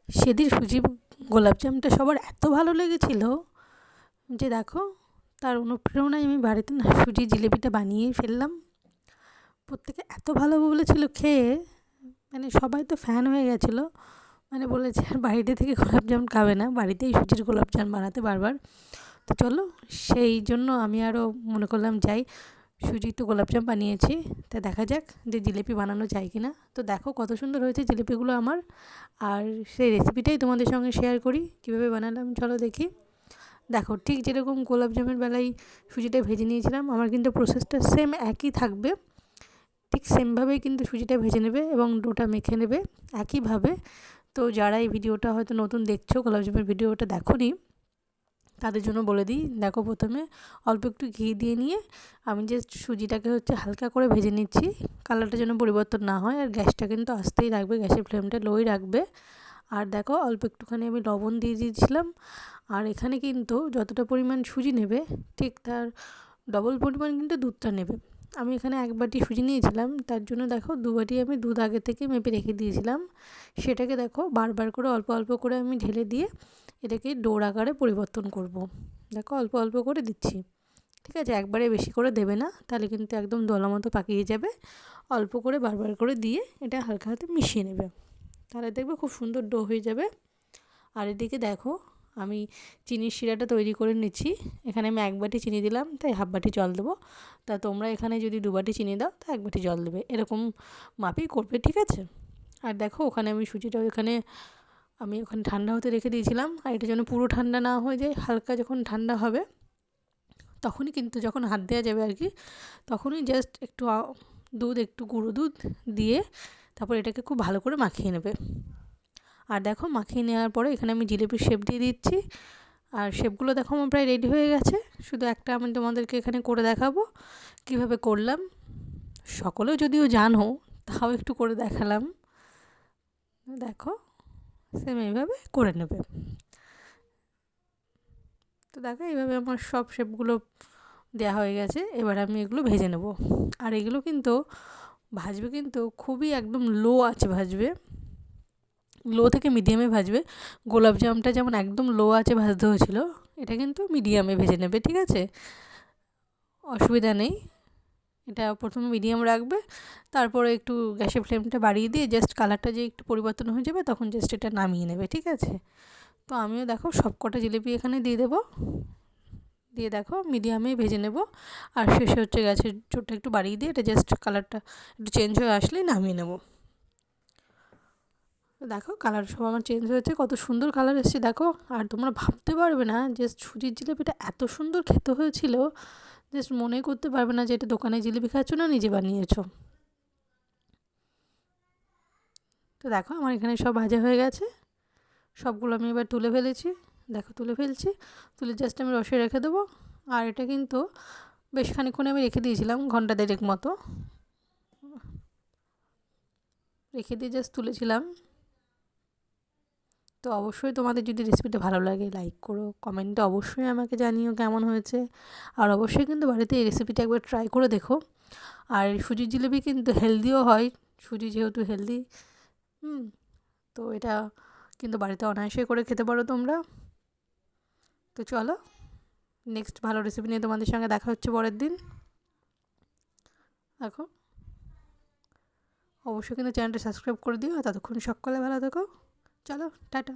সেদিন সুজি গোলাপজামটা সবার এত ভালো লেগেছিল যে দেখো, তার অনুপ্রেরণায় আমি বাড়িতে না সুজি জিলিপিটা বানিয়েই ফেললাম। প্রত্যেকে এত ভালো বলেছিল খেয়ে, মানে সবাই তো ফ্যান হয়ে গেছিলো। মানে বলেছে আর বাইরে থেকে গোলাপজাম খাবে না, বাড়িতেই সুজির গোলাপজাম বানাতে বারবার। তো চলো, সেই জন্য আমি আরও মনে করলাম যাই, সুজি তো গোলাপজাম বানিয়েছি, তা দেখা যাক যে জিলিপি বানানো যায় কি না। তো দেখো কত সুন্দর হয়েছে জিলিপিগুলো আমার। আর সেই রেসিপিটাই তোমাদের সঙ্গে শেয়ার করি, কীভাবে বানালাম চলো দেখি। দেখো, ঠিক যেরকম গোলাপজামের বেলায় সুজিটা ভেজে নিয়েছিলাম, আমার কিন্তু প্রসেসটা সেম একই থাকবে। ঠিক সেমভাবেই কিন্তু সুজিটা ভেজে নেবে এবং ডোটা মেখে নেবে একইভাবে। তো যারা এই ভিডিওটা হয়তো নতুন দেখছো, গোলাপজামের ভিডিওটা দেখোনি, তাদের জন্য বলে দিই। দেখো, প্রথমে অল্প একটু ঘি দিয়ে নিয়ে আমি যে সুজিটাকে হালকা করে ভেজে নিচ্ছি, কালারটা যেন পরিবর্তন না হয়। আর গ্যাসটা কিন্তু আস্তেই রাখবে, গ্যাসের ফ্লেমটা লোই রাখবে। আর দেখো, অল্প একটুখানি আমি লবণ দিয়ে দিয়েছিলাম। আর এখানে কিন্তু যতটা পরিমাণ সুজি নেবে, ঠিক তার ডবল পরিমাণ কিন্তু দুধটা নেবে। আমি এখানে 1 বাটি সুজি নিয়েছিলাম, তার জন্য দেখো 2 বাটি আমি দুধ আগে থেকে মেপে রেখে দিয়েছিলাম। সেটাকে দেখো বারবার করে অল্প অল্প করে আমি ঢেলে দিয়ে এটাকে ডোর আকারে পরিবর্তন করব। দেখো, অল্প অল্প করে দিচ্ছি, ঠিক আছে? একবারে বেশি করে দেবে না, তাহলে কিন্তু একদম দলা মতো পাকিয়ে যাবে। অল্প করে বারবার করে দিয়ে এটা হালকা হাতে মিশিয়ে নেবে, তাহলে দেখবে খুব সুন্দর ডো হয়ে যাবে। আর এদিকে দেখো, আমি চিনির শিরাটা তৈরি করে নিচ্ছি। এখানে আমি 1 বাটি চিনি দিলাম, তাই 1/2 বাটি জল দেবো। তা তোমরা এখানে যদি 2 বাটি চিনি দাও, তা 1 বাটি জল দেবে, এরকম মাপেই করবে, ঠিক আছে? আর দেখো, ওখানে আমি সুজিটা ওখানে ঠান্ডা হতে রেখে দিয়েছিলাম। আর এটা যেন পুরো ঠান্ডা না হয়ে যায়, হালকা যখন ঠান্ডা হবে তখনই কিন্তু, যখন হাত দেওয়া যাবে আর কি, তখনই জাস্ট একটু একটু গুঁড়ো দুধ দিয়ে তারপর এটাকে খুব ভালো করে মাখিয়ে নেবে। আর দেখো, মাখিয়ে নেওয়ার পরে এখানে আমি জিলিপির শেপ দিয়ে দিচ্ছি। আর শেপগুলো দেখো আমার প্রায় রেডি হয়ে গেছে, শুধু একটা আমি তোমাদেরকে এখানে করে দেখাবো কিভাবে করলাম। সকলেও যদিও জানো, তাও একটু করে দেখালাম। দেখো, সেম এইভাবে করে নেবে। তো দেখো, এইভাবে আমার সব শেপগুলো দেওয়া হয়ে গেছে। এবার আমি এগুলো ভেজে নেব। আর এগুলো কিন্তু ভাজবে কিন্তু খুবই একদম লো আঁচে ভাজবে, লো থেকে মিডিয়ামে ভাজবে। গোলাপজামটা যেমন একদম লো আঁচে ভাজতে হয়েছিল, এটা কিন্তু মিডিয়ামে ভেজে নেবে, ঠিক আছে? অসুবিধা নেই। এটা প্রথমে মিডিয়াম রাখবে, তারপরে একটু গ্যাসের ফ্লেমটা বাড়িয়ে দিয়ে জাস্ট কালারটা যে একটু পরিবর্তন হয়ে যাবে, তখন জাস্ট এটা নামিয়ে নেবে, ঠিক আছে? তো আমিও দেখো সব কটা জিলিপি এখানে দিয়ে দেবো, দিয়ে দেখো মিডিয়ামে ভেজে নেব। আর শেষে গ্যাসের জোরটা একটু বাড়িয়ে দিয়ে এটা জাস্ট কালারটা একটু চেঞ্জ হয়ে আসলেই নামিয়ে নেব। দেখো, কালার সব আমার চেঞ্জ হয়েছে, কত সুন্দর কালার এসেছে দেখো। আর তোমরা ভাবতে পারবে না যে সুজির জিলিপিটা এত সুন্দর খেতে হয়েছিল, জাস্ট মনেই করতে পারবে না যে এটা দোকানে জিলিপি খাচ্ছ না নিজে বানিয়েছো। তো দেখো, আমার এখানে সব ভাজা হয়ে গেছে, সবগুলো আমি এবার তুলে ফেলেছি। দেখো, তুলে ফেলছি, তুলে জাস্ট আমি রসে রেখে দেবো। আর এটা কিন্তু বেশ খানিকক্ষণ আমি রেখে দিয়েছিলাম, ঘন্টা 1.5 মতো রেখে দিয়ে জাস্ট তুলেছিলাম। তো অবশ্যই তোমাদের যদি রেসিপিটা ভালো লাগে, লাইক করো, কমেন্টে অবশ্যই আমাকে জানিও কেমন হয়েছে। আর অবশ্যই কিন্তু বাড়িতে এই রেসিপিটা একবার ট্রাই করে দেখো। আর সুজির জিলিপি কিন্তু হেলদিও হয়, সুজি যেহেতু হেলদি, তো এটা কিন্তু বাড়িতে অনায়াসে করে খেতে পারো তোমরা। তো চলো, নেক্সট ভালো রেসিপি নিয়ে তোমাদের সঙ্গে দেখা হচ্ছে পরের দিন। দেখো, অবশ্যই কিন্তু চ্যানেলটা সাবস্ক্রাইব করে দিও। আর ততক্ষণ সকলে ভালো থেকো। চলো, টাটা।